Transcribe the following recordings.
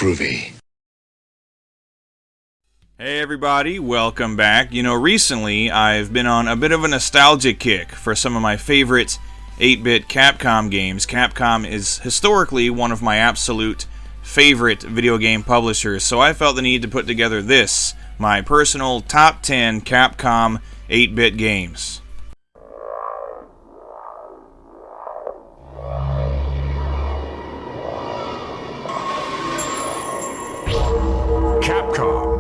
groovy. Hey everybody, welcome back. Recently I've been on a bit of a nostalgia kick for some of my favorite 8-bit Capcom games. Capcom is historically one of my absolute favorite video game publishers, so I felt the need to put together this, my personal top 10 Capcom 8-bit games. Capcom.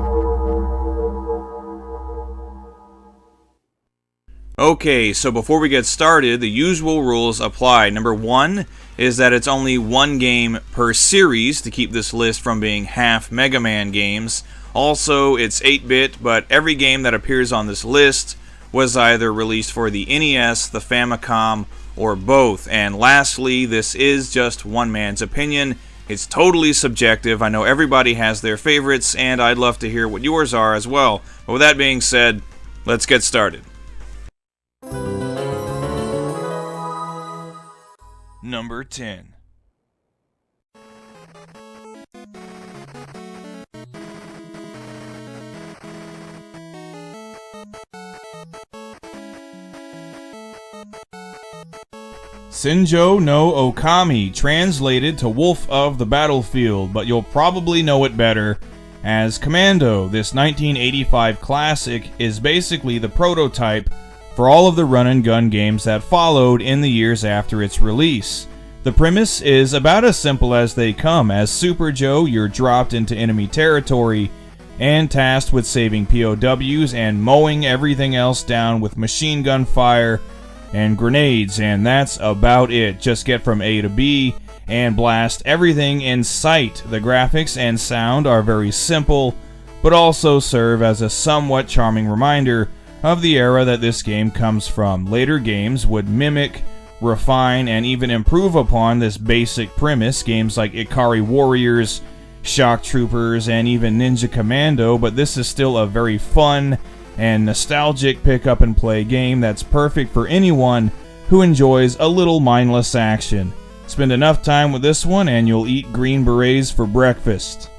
Okay, so before we get started, the usual rules apply. Number 1 is that it's only one game per series to keep this list from being half Mega Man games. Also, it's 8-bit, but every game that appears on this list was either released for the NES, the Famicom, or both. And lastly, this is just one man's opinion. It's totally subjective. I know everybody has their favorites, and I'd love to hear what yours are as well. But with that being said, let's get started. Number 10. Shinjo no Okami, translated to Wolf of the Battlefield, but you'll probably know it better as Commando. This 1985 classic is basically the prototype for all of the run-and-gun games that followed in the years after its release. The premise is about as simple as they come. As Super Joe, you're dropped into enemy territory and tasked with saving POWs and mowing everything else down with machine gun fire and grenades, and that's about it. Just get from A to B and blast everything in sight. The graphics and sound are very simple, but also serve as a somewhat charming reminder of the era that this game comes from. Later games would mimic, refine, and even improve upon this basic premise. Games like Ikari Warriors, Shock Troopers, and even Ninja Commando, but this is still a very fun and nostalgic pick-up-and-play game that's perfect for anyone who enjoys a little mindless action. Spend enough time with this one and you'll eat Green Berets for breakfast.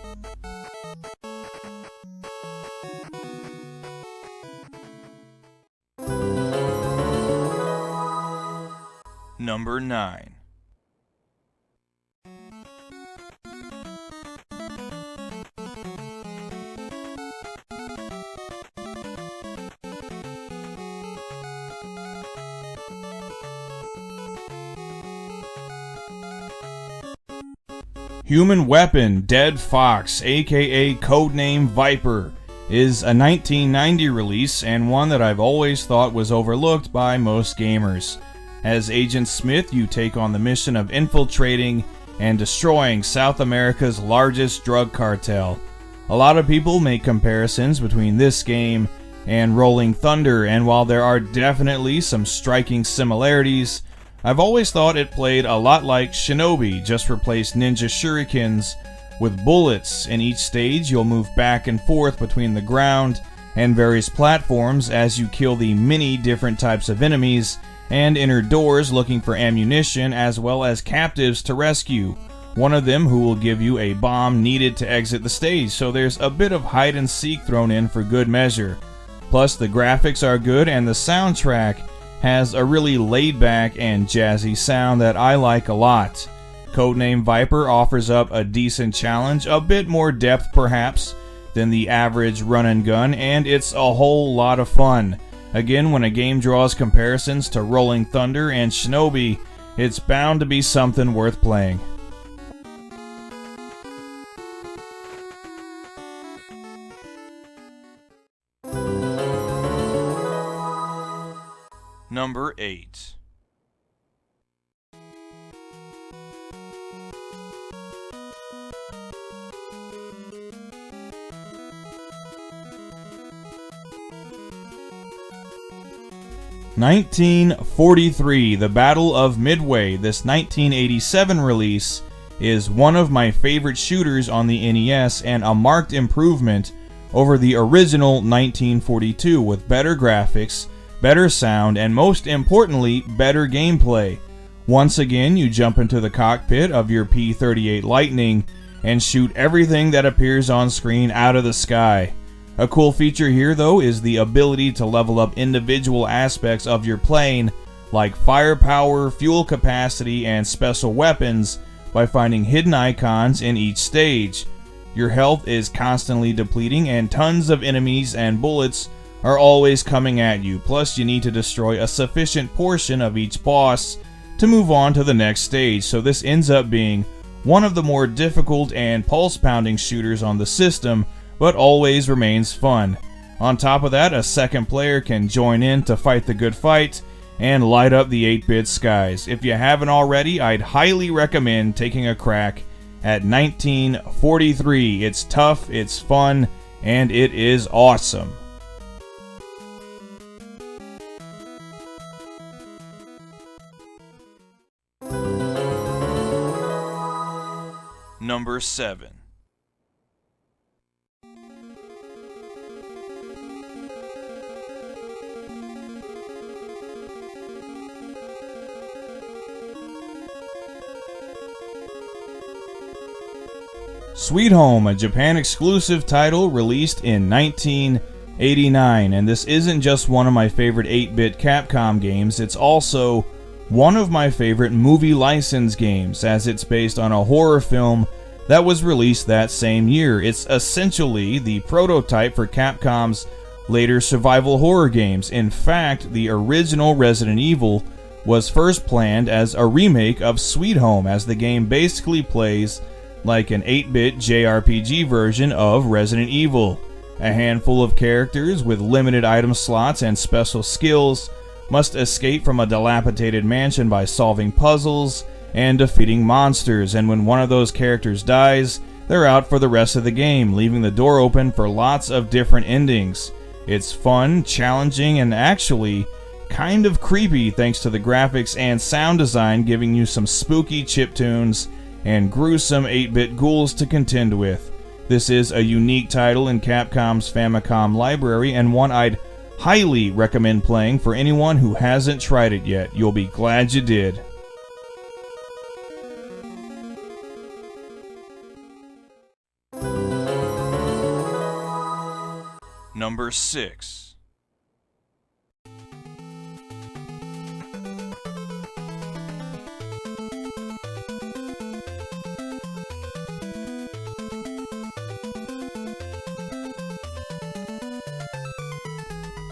Number 9. Human Weapon Dead Fox, aka codename Viper, is a 1990 release and one that I've always thought was overlooked by most gamers. As Agent Smith, you take on the mission of infiltrating and destroying South America's largest drug cartel. A lot of people make comparisons between this game and Rolling Thunder, and while there are definitely some striking similarities, I've always thought it played a lot like Shinobi, just replaced ninja shurikens with bullets. In each stage, you'll move back and forth between the ground and various platforms as you kill the many different types of enemies and enter doors looking for ammunition as well as captives to rescue, one of them who will give you a bomb needed to exit the stage, so there's a bit of hide and seek thrown in for good measure. Plus the graphics are good and the soundtrack has a really laid-back and jazzy sound that I like a lot. Codename Viper offers up a decent challenge, a bit more depth perhaps than the average run-and-gun, and it's a whole lot of fun. Again, when a game draws comparisons to Rolling Thunder and Shinobi, it's bound to be something worth playing. Number 8. "1943, The Battle of Midway." This 1987 release is one of my favorite shooters on the NES and a marked improvement over the original 1942 with better graphics, better sound, and most importantly, better gameplay. Once again, you jump into the cockpit of your P-38 Lightning and shoot everything that appears on screen out of the sky. A cool feature here though is the ability to level up individual aspects of your plane like firepower, fuel capacity, and special weapons by finding hidden icons in each stage. Your health is constantly depleting and tons of enemies and bullets are always coming at you, plus you need to destroy a sufficient portion of each boss to move on to the next stage, so this ends up being one of the more difficult and pulse-pounding shooters on the system, but always remains fun. On top of that, a second player can join in to fight the good fight and light up the 8-bit skies. If you haven't already, I'd highly recommend taking a crack at 1943. It's tough, it's fun, and it is awesome. Number 7. Sweet Home, a Japan exclusive title released in 1989, and this isn't just one of my favorite 8-bit Capcom games, it's also one of my favorite movie license games, as it's based on a horror film that was released that same year. It's essentially the prototype for Capcom's later survival horror games. In fact, the original Resident Evil was first planned as a remake of Sweet Home, as the game basically plays like an 8-bit JRPG version of Resident Evil. A handful of characters with limited item slots and special skills must escape from a dilapidated mansion by solving puzzles and defeating monsters, and when one of those characters dies, they're out for the rest of the game, leaving the door open for lots of different endings. It's fun, challenging, and actually kind of creepy thanks to the graphics and sound design, giving you some spooky chiptunes and gruesome 8-bit ghouls to contend with. This is a unique title in Capcom's Famicom library, and one I'd highly recommend playing for anyone who hasn't tried it yet. You'll be glad you did. Number 6.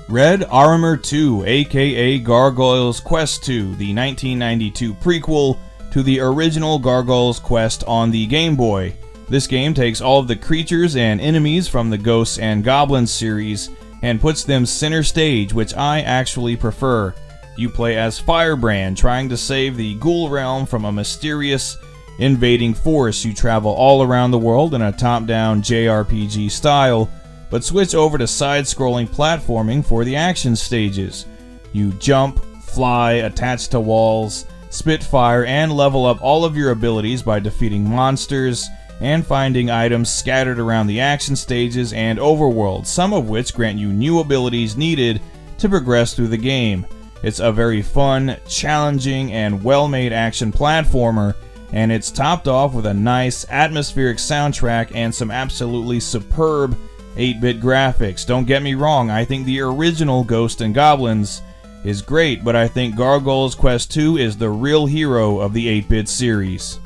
Red Armor 2, aka Gargoyle's Quest 2, the 1992 prequel to the original Gargoyle's Quest on the Game Boy. This game takes all of the creatures and enemies from the Ghosts and Goblins series and puts them center stage, which I actually prefer. You play as Firebrand, trying to save the Ghoul Realm from a mysterious invading force. You travel all around the world in a top-down JRPG style, but switch over to side-scrolling platforming for the action stages. You jump, fly, attach to walls, spit fire, and level up all of your abilities by defeating monsters and finding items scattered around the action stages and overworld, some of which grant you new abilities needed to progress through the game. It's a very fun, challenging, and well-made action platformer, and it's topped off with a nice, atmospheric soundtrack and some absolutely superb 8-bit graphics. Don't get me wrong, I think the original Ghosts and Goblins is great, but I think Gargoyle's Quest 2 is the real hero of the 8-bit series.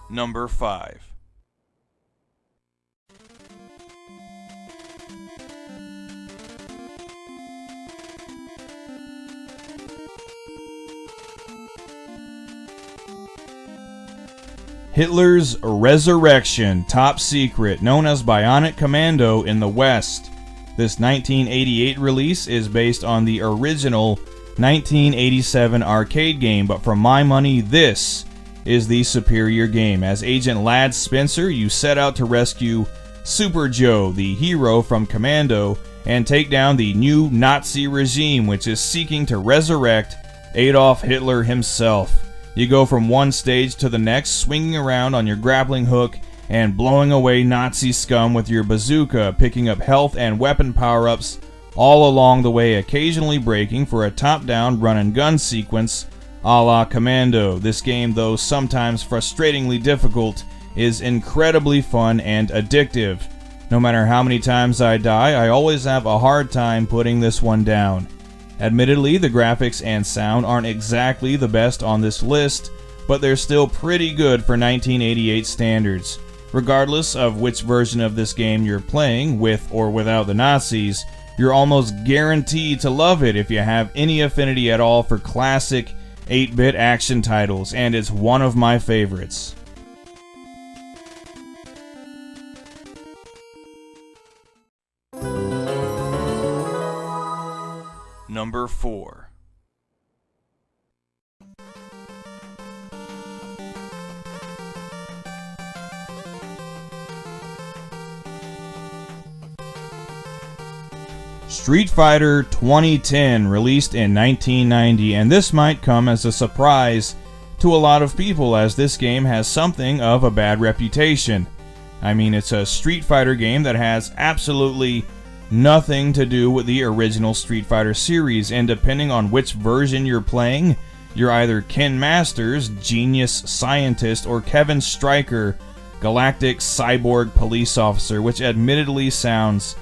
Number 5. Hitler's Resurrection, top secret, known as Bionic Commando in the West. This 1988 release is based on the original 1987 arcade game, but for my money, this is the superior game. As Agent Lad Spencer, you set out to rescue Super Joe, the hero from Commando, and take down the new Nazi regime, which is seeking to resurrect Adolf Hitler himself. You go from one stage to the next, swinging around on your grappling hook and blowing away Nazi scum with your bazooka, picking up health and weapon power-ups all along the way occasionally breaking for a top-down run-and-gun sequence a la Commando. This game, though sometimes frustratingly difficult, is incredibly fun and addictive. No matter how many times I die, I always have a hard time putting this one down. Admittedly, the graphics and sound aren't exactly the best on this list, but they're still pretty good for 1988 standards. Regardless of which version of this game you're playing, with or without the Nazis, you're almost guaranteed to love it if you have any affinity at all for classic 8-bit action titles, and it's one of my favorites. Number 4. Street Fighter 2010, released in 1990, and this might come as a surprise to a lot of people as this game has something of a bad reputation. I mean, it's a Street Fighter game that has absolutely nothing to do with the original Street Fighter series, and depending on which version you're playing, you're either Ken Masters, genius scientist, or Kevin Stryker, galactic cyborg police officer, which admittedly sounds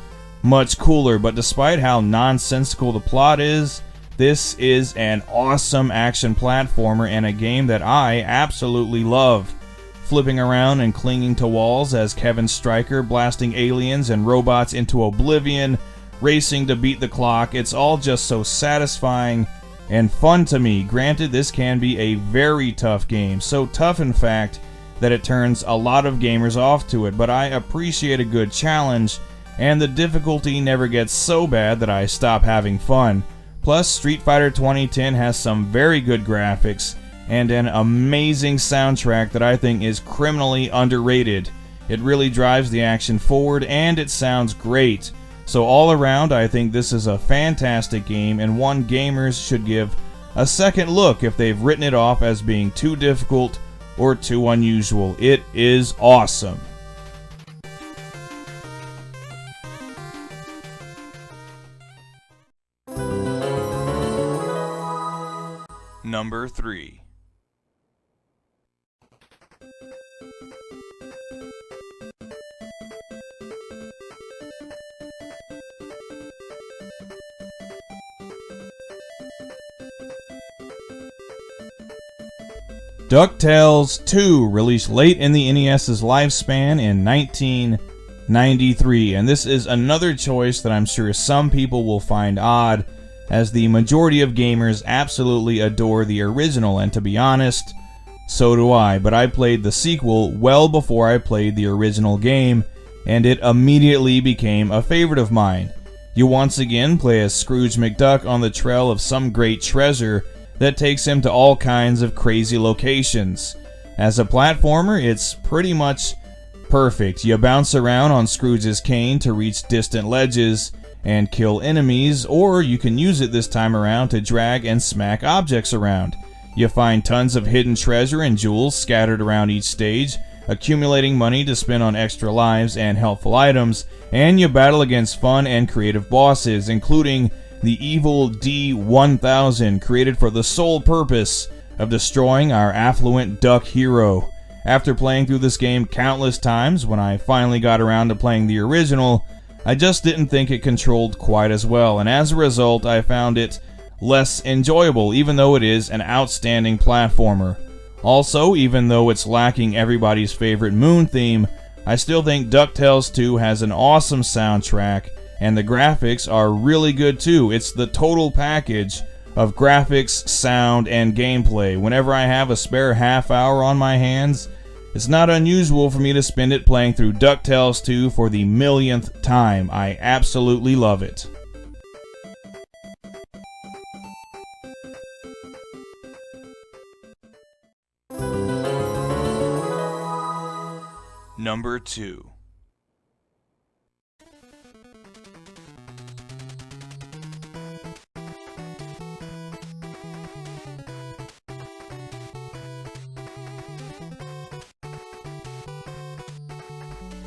much cooler, but despite how nonsensical the plot is, this is an awesome action platformer and a game that I absolutely love. Flipping around and clinging to walls as Kevin Stryker, blasting aliens and robots into oblivion, racing to beat the clock, it's all just so satisfying and fun to me. Granted, this can be a very tough game, so tough in fact that it turns a lot of gamers off to it, but I appreciate a good challenge, and the difficulty never gets so bad that I stop having fun. Plus, Street Fighter 2010 has some very good graphics and an amazing soundtrack that I think is criminally underrated. It really drives the action forward and it sounds great. So all around, I think this is a fantastic game and one gamers should give a second look if they've written it off as being too difficult or too unusual. It is awesome. Number 3. DuckTales II, released late in the NES's lifespan in 1993, and this is another choice that I'm sure some people will find odd, as the majority of gamers absolutely adore the original, and to be honest, so do I, but I played the sequel well before I played the original game, and it immediately became a favorite of mine. You once again play as Scrooge McDuck on the trail of some great treasure that takes him to all kinds of crazy locations. As a platformer, it's pretty much perfect. You bounce around on Scrooge's cane to reach distant ledges and kill enemies, or you can use it this time around to drag and smack objects around. You find tons of hidden treasure and jewels scattered around each stage, accumulating money to spend on extra lives and helpful items, and you battle against fun and creative bosses, including the evil D-1000, created for the sole purpose of destroying our affluent duck hero. After playing through this game countless times, when I finally got around to playing the original, I just didn't think it controlled quite as well, and as a result I found it less enjoyable, even though it is an outstanding platformer. Also, even though it's lacking everybody's favorite moon theme, I still think DuckTales 2 has an awesome soundtrack, and the graphics are really good too. It's the total package of graphics, sound, and gameplay. Whenever I have a spare half hour on my hands, it's not unusual for me to spend it playing through DuckTales 2 for the millionth time. I absolutely love it. Number 2.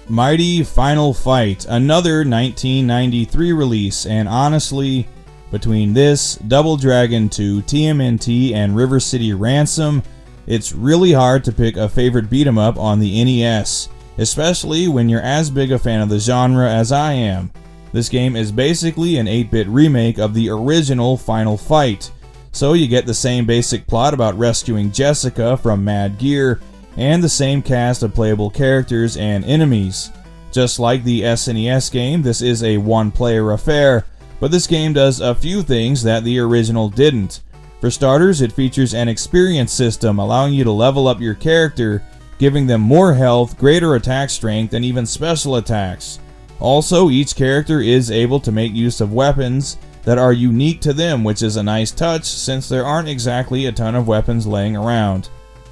Mighty Final Fight, another 1993 release, and honestly, between this, Double Dragon 2, TMNT, and River City Ransom, it's really hard to pick a favorite beat-em up on the NES, especially when you're as big a fan of the genre as I am. This game is basically an 8-bit remake of the original Final Fight, so you get the same basic plot about rescuing Jessica from Mad Gear, and the same cast of playable characters and enemies. Just like the SNES game, this is a one-player affair, but this game does a few things that the original didn't. For starters, it features an experience system allowing you to level up your character, giving them more health, greater attack strength, and even special attacks. Also, each character is able to make use of weapons that are unique to them, which is a nice touch since there aren't exactly a ton of weapons laying around.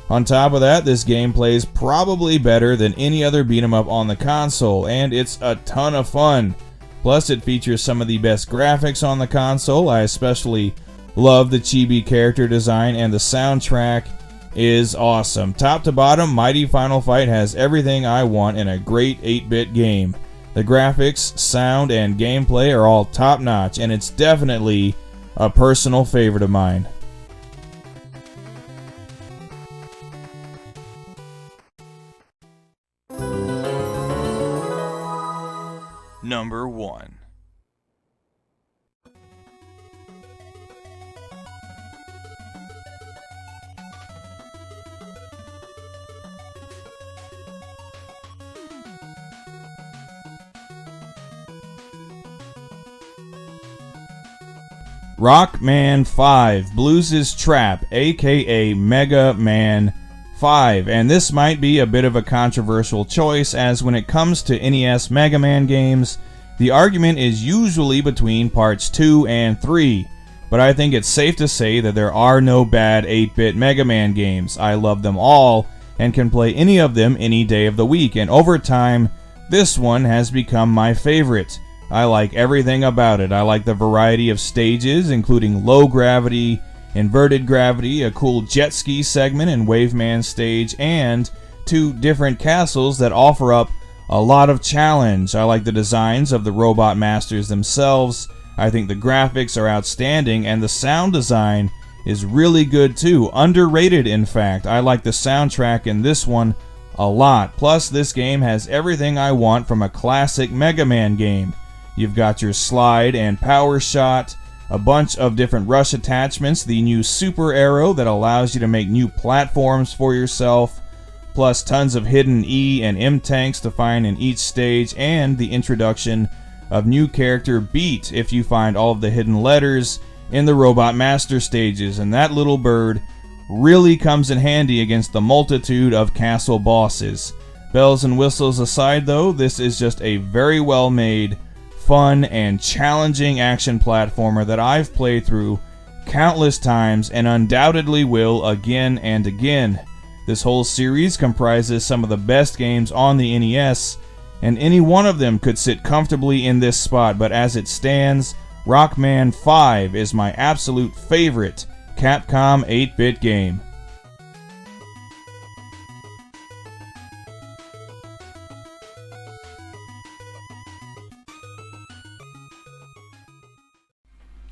On top of that, this game plays probably better than any other beat-em up on the console, and it's a ton of fun. Plus, it features some of the best graphics on the console. I especially love the chibi character design, and the soundtrack is awesome. Top to bottom, Mighty Final Fight has everything I want in a great 8-bit game. The graphics, sound, and gameplay are all top-notch, and it's definitely a personal favorite of mine. Number 1. Rockman 5, Blues' Trap, aka Mega Man 5, and this might be a bit of a controversial choice, as when it comes to NES Mega Man games, the argument is usually between parts 2 and 3, but I think it's safe to say that there are no bad 8-bit Mega Man games. I love them all, and can play any of them any day of the week, and over time, this one has become my favorite. I like everything about it. I like the variety of stages, including low gravity, inverted gravity, a cool jet ski segment and Waveman stage, and 2 different castles that offer up a lot of challenge. I like the designs of the robot masters themselves. I think the graphics are outstanding, and the sound design is really good too. Underrated, in fact. I like the soundtrack in this one a lot. Plus, this game has everything I want from a classic Mega Man game. You've got your slide and power shot, a bunch of different rush attachments, the new super arrow that allows you to make new platforms for yourself, plus tons of hidden E and M tanks to find in each stage, and the introduction of new character Beat if you find all of the hidden letters in the Robot Master stages, and that little bird really comes in handy against the multitude of castle bosses. Bells and whistles aside though, this is just a very well made, fun, and challenging action platformer that I've played through countless times and undoubtedly will again and again. This whole series comprises some of the best games on the NES, and any one of them could sit comfortably in this spot, but as it stands, Rockman 5 is my absolute favorite Capcom 8-bit game.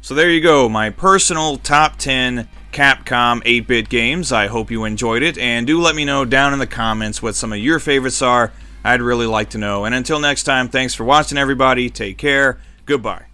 So there you go, my personal top 10 Capcom 8-bit games. I hope you enjoyed it, and do let me know down in the comments what some of your favorites are. I'd really like to know. And until next time, thanks for watching everybody. Take care. Goodbye.